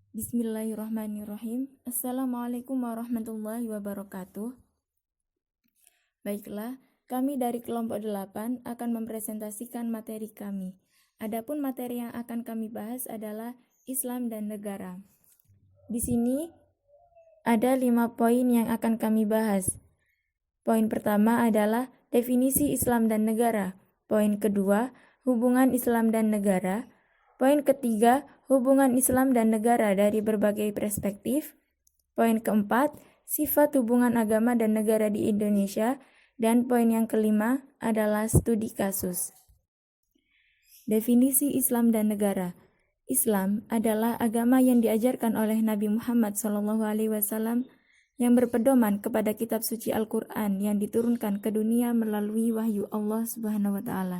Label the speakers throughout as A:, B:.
A: Bismillahirrahmanirrahim. Assalamualaikum warahmatullahi wabarakatuh. Baiklah, kami dari kelompok 8 akan mempresentasikan materi kami. Adapun materi yang akan kami bahas adalah Islam dan negara. Di sini ada 5 poin yang akan kami bahas. Poin pertama adalah definisi Islam dan negara. Poin kedua, hubungan Islam dan negara. Poin ketiga, hubungan Islam dan negara dari berbagai perspektif. Poin keempat, sifat hubungan agama dan negara di Indonesia. Dan poin yang kelima adalah studi kasus. Definisi Islam dan negara. Islam adalah agama yang diajarkan oleh Nabi Muhammad SAW yang berpedoman kepada kitab suci Al-Quran yang diturunkan ke dunia melalui wahyu Allah Subhanahu wa Ta'ala.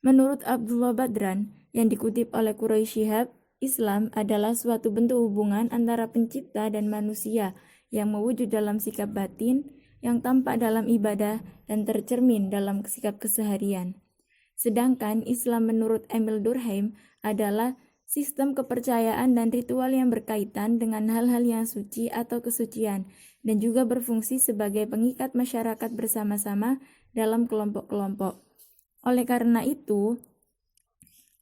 A: Menurut Abdullah Badran yang dikutip oleh Quraisy Shihab, Islam adalah suatu bentuk hubungan antara pencipta dan manusia yang mewujud dalam sikap batin, yang tampak dalam ibadah dan tercermin dalam sikap keseharian. Sedangkan Islam menurut Emil Durkheim adalah sistem kepercayaan dan ritual yang berkaitan dengan hal-hal yang suci atau kesucian dan juga berfungsi sebagai pengikat masyarakat bersama-sama dalam kelompok-kelompok. Oleh karena itu,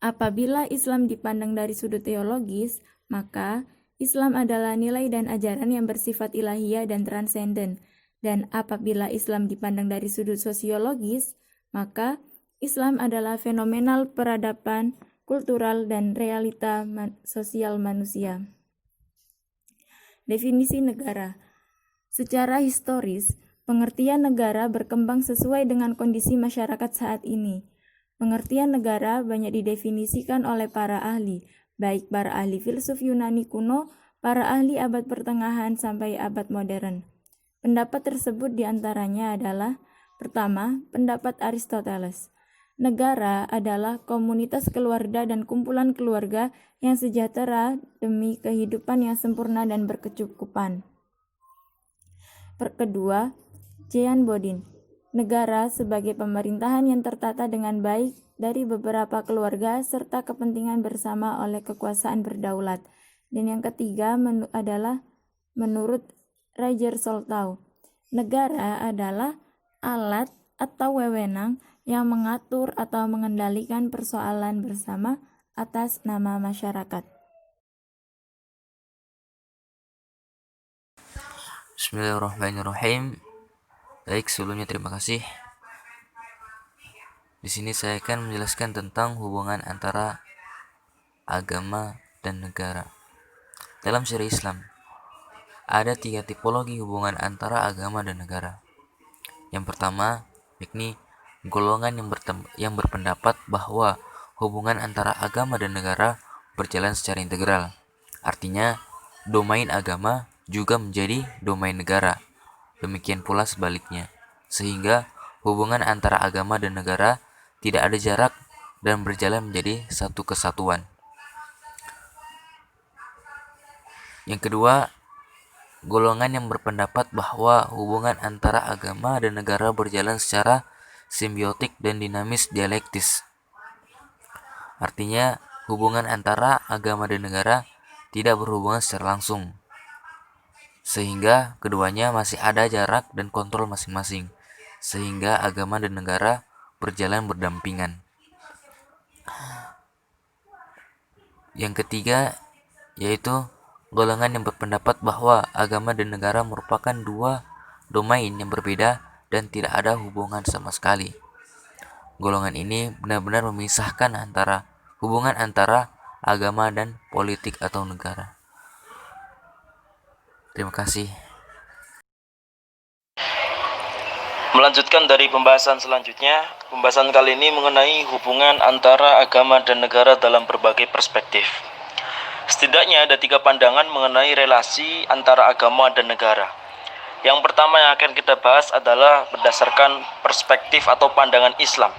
A: apabila Islam dipandang dari sudut teologis, maka Islam adalah nilai dan ajaran yang bersifat ilahiyah dan transenden. Dan apabila Islam dipandang dari sudut sosiologis, maka Islam adalah fenomenal peradaban, kultural, dan realita sosial manusia. Definisi negara. Secara historis, pengertian negara berkembang sesuai dengan kondisi masyarakat saat ini. Pengertian negara banyak didefinisikan oleh para ahli, baik para ahli filsuf Yunani kuno, para ahli abad pertengahan sampai abad modern. Pendapat tersebut diantaranya adalah: pertama, pendapat Aristoteles. Negara adalah komunitas keluarga dan kumpulan keluarga yang sejahtera demi kehidupan yang sempurna dan berkecukupan. Kedua, Jean Bodin. Negara sebagai pemerintahan yang tertata dengan baik dari beberapa keluarga serta kepentingan bersama oleh kekuasaan berdaulat. Dan yang ketiga adalah menurut Roger Soltau. Negara adalah alat atau wewenang yang mengatur atau mengendalikan persoalan bersama atas nama masyarakat.
B: Bismillahirrahmanirrahim. Baik, sebelumnya terima kasih. Di sini saya akan menjelaskan tentang hubungan antara agama dan negara. Dalam syariat Islam, ada 3 tipologi hubungan antara agama dan negara. Yang pertama, yakni golongan yang berpendapat bahwa hubungan antara agama dan negara berjalan secara integral. Artinya, domain agama juga menjadi domain negara. Demikian pula sebaliknya. Sehingga hubungan antara agama dan negara tidak ada jarak dan berjalan menjadi satu kesatuan. Yang kedua, golongan yang berpendapat bahwa hubungan antara agama dan negara berjalan secara simbiotik dan dinamis dialektis. Artinya, hubungan antara agama dan negara tidak berhubungan secara langsung, sehingga keduanya masih ada jarak dan kontrol masing-masing, sehingga agama dan negara berjalan berdampingan. Yang ketiga, yaitu golongan yang berpendapat bahwa agama dan negara merupakan 2 domain yang berbeda dan tidak ada hubungan sama sekali. Golongan ini benar-benar memisahkan hubungan antara agama dan politik atau negara. Terima kasih.
C: Melanjutkan dari pembahasan selanjutnya, pembahasan kali ini mengenai hubungan antara agama dan negara dalam berbagai perspektif. Setidaknya ada 3 pandangan mengenai relasi antara agama dan negara. Yang pertama yang akan kita bahas adalah berdasarkan perspektif atau pandangan Islam.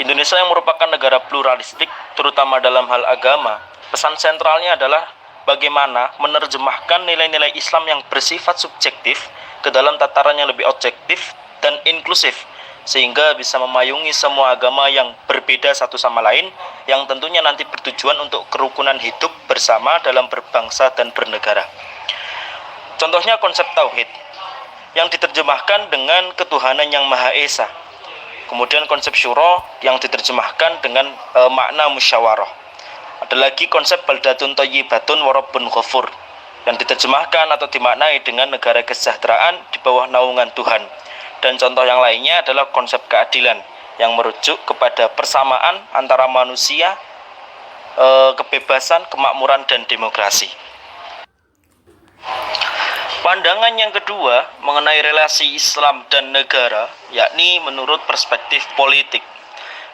C: Indonesia yang merupakan negara pluralistik, terutama dalam hal agama, pesan sentralnya adalah bagaimana menerjemahkan nilai-nilai Islam yang bersifat subjektif ke dalam tataran yang lebih objektif dan inklusif, sehingga bisa memayungi semua agama yang berbeda satu sama lain, yang tentunya nanti bertujuan untuk kerukunan hidup bersama dalam berbangsa dan bernegara. Contohnya konsep tauhid yang diterjemahkan dengan ketuhanan yang Maha Esa. Kemudian konsep syuro yang diterjemahkan dengan makna musyawarah. Ada lagi konsep baldatun thayyibatun wa rabbun ghafur yang diterjemahkan atau dimaknai dengan negara kesejahteraan di bawah naungan Tuhan. Dan contoh yang lainnya adalah konsep keadilan yang merujuk kepada persamaan antara manusia, kebebasan, kemakmuran, dan demokrasi. Pandangan yang kedua mengenai relasi Islam dan negara, yakni menurut perspektif politik.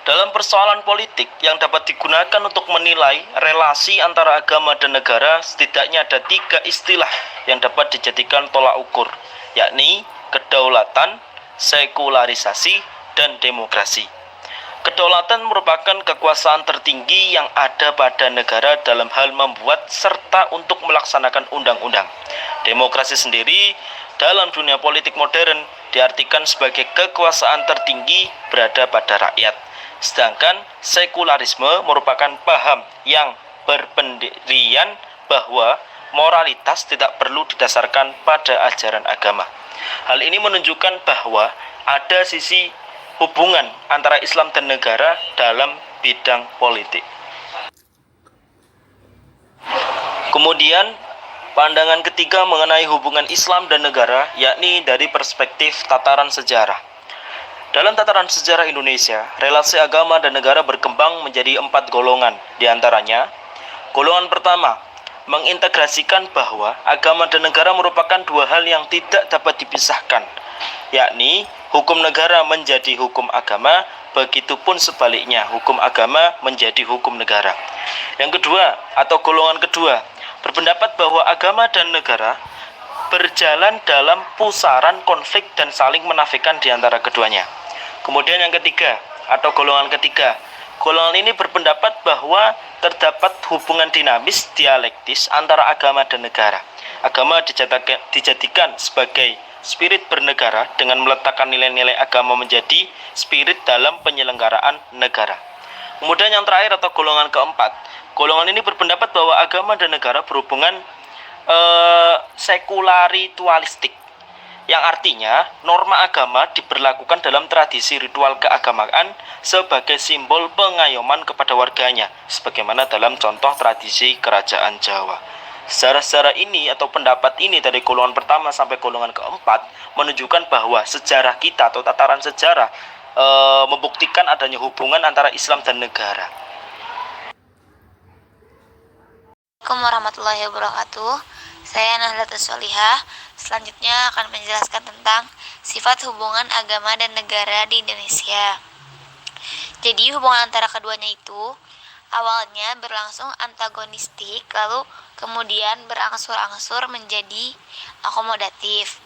C: Dalam persoalan politik yang dapat digunakan untuk menilai relasi antara agama dan negara, setidaknya ada 3 istilah yang dapat dijadikan tolak ukur, yakni kedaulatan, sekularisasi, dan demokrasi. Kedaulatan merupakan kekuasaan tertinggi yang ada pada negara dalam hal membuat serta untuk melaksanakan undang-undang. Demokrasi sendiri dalam dunia politik modern diartikan sebagai kekuasaan tertinggi berada pada rakyat. Sedangkan sekularisme merupakan paham yang berpendirian bahwa moralitas tidak perlu didasarkan pada ajaran agama. Hal ini menunjukkan bahwa ada sisi hubungan antara Islam dan negara dalam bidang politik. Kemudian pandangan ketiga mengenai hubungan Islam dan negara, yakni dari perspektif tataran sejarah. Dalam tataran sejarah Indonesia, relasi agama dan negara berkembang menjadi 4 golongan. Di antaranya, golongan pertama, mengintegrasikan bahwa agama dan negara merupakan 2 hal yang tidak dapat dipisahkan, yakni hukum negara menjadi hukum agama, begitupun sebaliknya, hukum agama menjadi hukum negara. Yang kedua, atau golongan kedua, berpendapat bahwa agama dan negara berjalan dalam pusaran konflik dan saling menafikan di antara keduanya. Kemudian yang ketiga, atau golongan ketiga, golongan ini berpendapat bahwa terdapat hubungan dinamis dialektis antara agama dan negara. Agama dijadikan sebagai spirit bernegara dengan meletakkan nilai-nilai agama menjadi spirit dalam penyelenggaraan negara. Kemudian yang terakhir atau golongan keempat, golongan ini berpendapat bahwa agama dan negara berhubungan sekularitualistik, yang artinya norma agama diberlakukan dalam tradisi ritual keagamaan sebagai simbol pengayoman kepada warganya, sebagaimana dalam contoh tradisi kerajaan Jawa. Sejarah-sejarah ini atau pendapat ini dari golongan pertama sampai golongan keempat menunjukkan bahwa sejarah kita atau tataran sejarah membuktikan adanya hubungan antara Islam dan negara.
D: Assalamualaikum warahmatullahi wabarakatuh. Saya Nahlatus Solihah. Selanjutnya akan menjelaskan tentang sifat hubungan agama dan negara di Indonesia. Jadi hubungan antara keduanya itu awalnya berlangsung antagonistik, lalu kemudian berangsur-angsur menjadi akomodatif.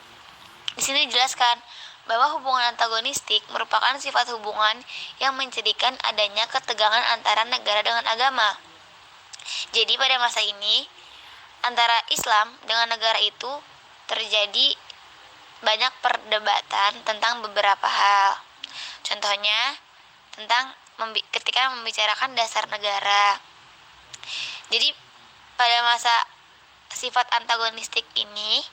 D: Di sini dijelaskan bahwa hubungan antagonistik merupakan sifat hubungan yang menjadikan adanya ketegangan antara negara dengan agama. Jadi pada masa ini antara Islam dengan negara itu terjadi banyak perdebatan tentang beberapa hal. Contohnya tentang ketika membicarakan dasar negara. Jadi pada masa sifat antagonistik ini,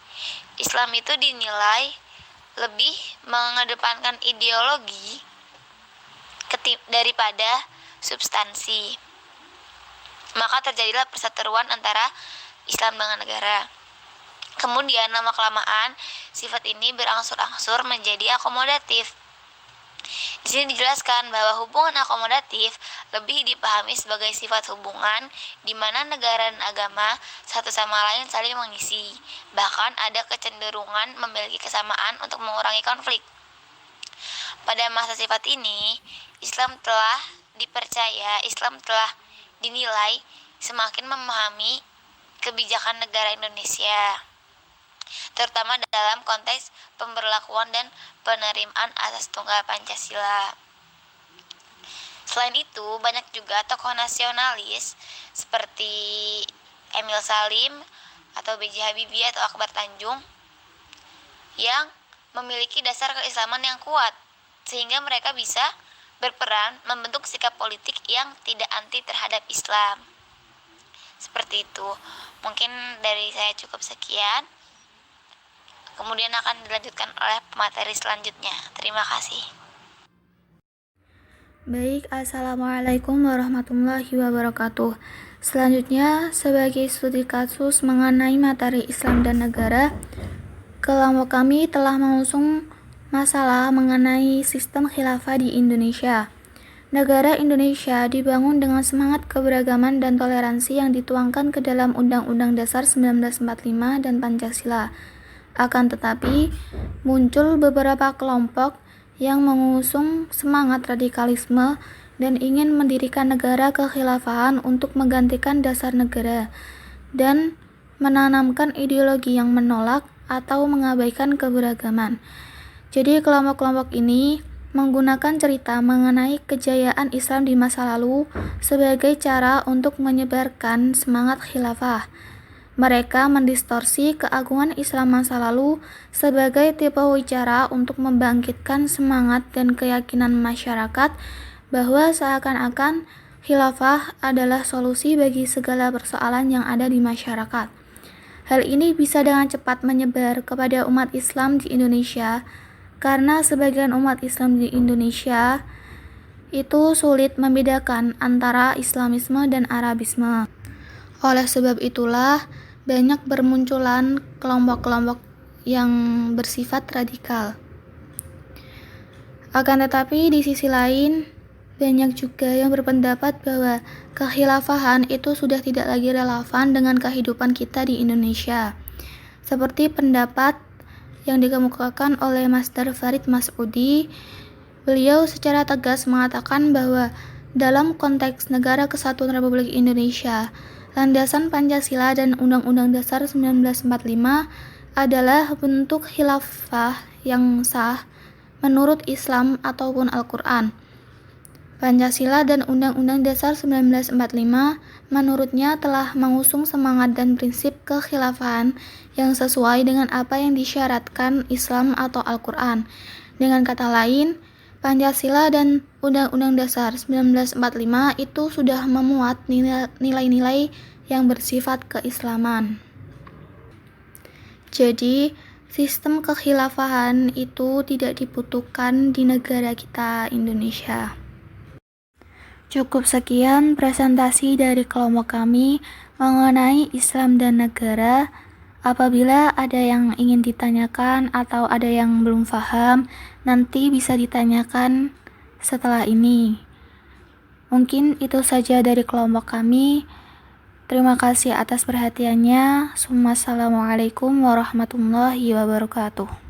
D: Islam itu dinilai lebih mengedepankan ideologi daripada substansi. Maka terjadilah perseteruan antara Islam dengan negara. Kemudian lama-kelamaan sifat ini berangsur-angsur menjadi akomodatif. Di sini dijelaskan bahwa hubungan akomodatif lebih dipahami sebagai sifat hubungan di mana negara dan agama satu sama lain saling mengisi. Bahkan ada kecenderungan memiliki kesamaan untuk mengurangi konflik. Pada masa sifat ini, Islam telah dinilai semakin memahami kebijakan negara Indonesia, terutama dalam konteks pemberlakuan dan penerimaan asas tunggal Pancasila. Selain itu, banyak juga tokoh nasionalis seperti Emil Salim atau B.J. Habibie atau Akbar Tanjung yang memiliki dasar keislaman yang kuat. sehingga mereka bisa berperan membentuk sikap politik yang tidak anti terhadap Islam. Seperti itu. Mungkin dari saya cukup sekian. Kemudian akan dilanjutkan oleh pemateri selanjutnya. Terima kasih.
E: Baik, Assalamualaikum warahmatullahi wabarakatuh. Selanjutnya, sebagai studi kasus mengenai materi Islam dan negara, kelompok kami telah mengusung masalah mengenai sistem khilafah di Indonesia. Negara Indonesia dibangun dengan semangat keberagaman dan toleransi yang dituangkan ke dalam Undang-Undang Dasar 1945 dan Pancasila. Akan tetapi, muncul beberapa kelompok yang mengusung semangat radikalisme dan ingin mendirikan negara kekhilafahan untuk menggantikan dasar negara dan menanamkan ideologi yang menolak atau mengabaikan keberagaman. Jadi kelompok-kelompok ini menggunakan cerita mengenai kejayaan Islam di masa lalu sebagai cara untuk menyebarkan semangat khilafah. Mereka mendistorsi keagungan Islam masa lalu sebagai tipe wicara untuk membangkitkan semangat dan keyakinan masyarakat bahwa seakan-akan khilafah adalah solusi bagi segala persoalan yang ada di masyarakat. Hal ini bisa dengan cepat menyebar kepada umat Islam di Indonesia karena sebagian umat Islam di Indonesia itu sulit membedakan antara Islamisme dan Arabisme. Oleh sebab itulah, banyak bermunculan kelompok-kelompok yang bersifat radikal. Akan tetapi di sisi lain, banyak juga yang berpendapat bahwa kekhilafahan itu sudah tidak lagi relevan dengan kehidupan kita di Indonesia. Seperti pendapat yang dikemukakan oleh Master Farid Mas'udi, beliau secara tegas mengatakan bahwa dalam konteks Negara Kesatuan Republik Indonesia, landasan Pancasila dan Undang-Undang Dasar 1945 adalah bentuk khilafah yang sah menurut Islam ataupun Al-Quran. Pancasila dan Undang-Undang Dasar 1945 menurutnya telah mengusung semangat dan prinsip kekhilafahan yang sesuai dengan apa yang disyaratkan Islam atau Al-Quran. Dengan kata lain, Pancasila dan Undang-Undang Dasar 1945 itu sudah memuat nilai-nilai yang bersifat keislaman. Jadi, sistem kekhilafahan itu tidak dibutuhkan di negara kita Indonesia. Cukup sekian presentasi dari kelompok kami mengenai Islam dan negara. Apabila ada yang ingin ditanyakan atau ada yang belum paham, nanti bisa ditanyakan setelah ini. Mungkin itu saja dari kelompok kami. Terima kasih atas perhatiannya. Wassalamualaikum warahmatullahi wabarakatuh.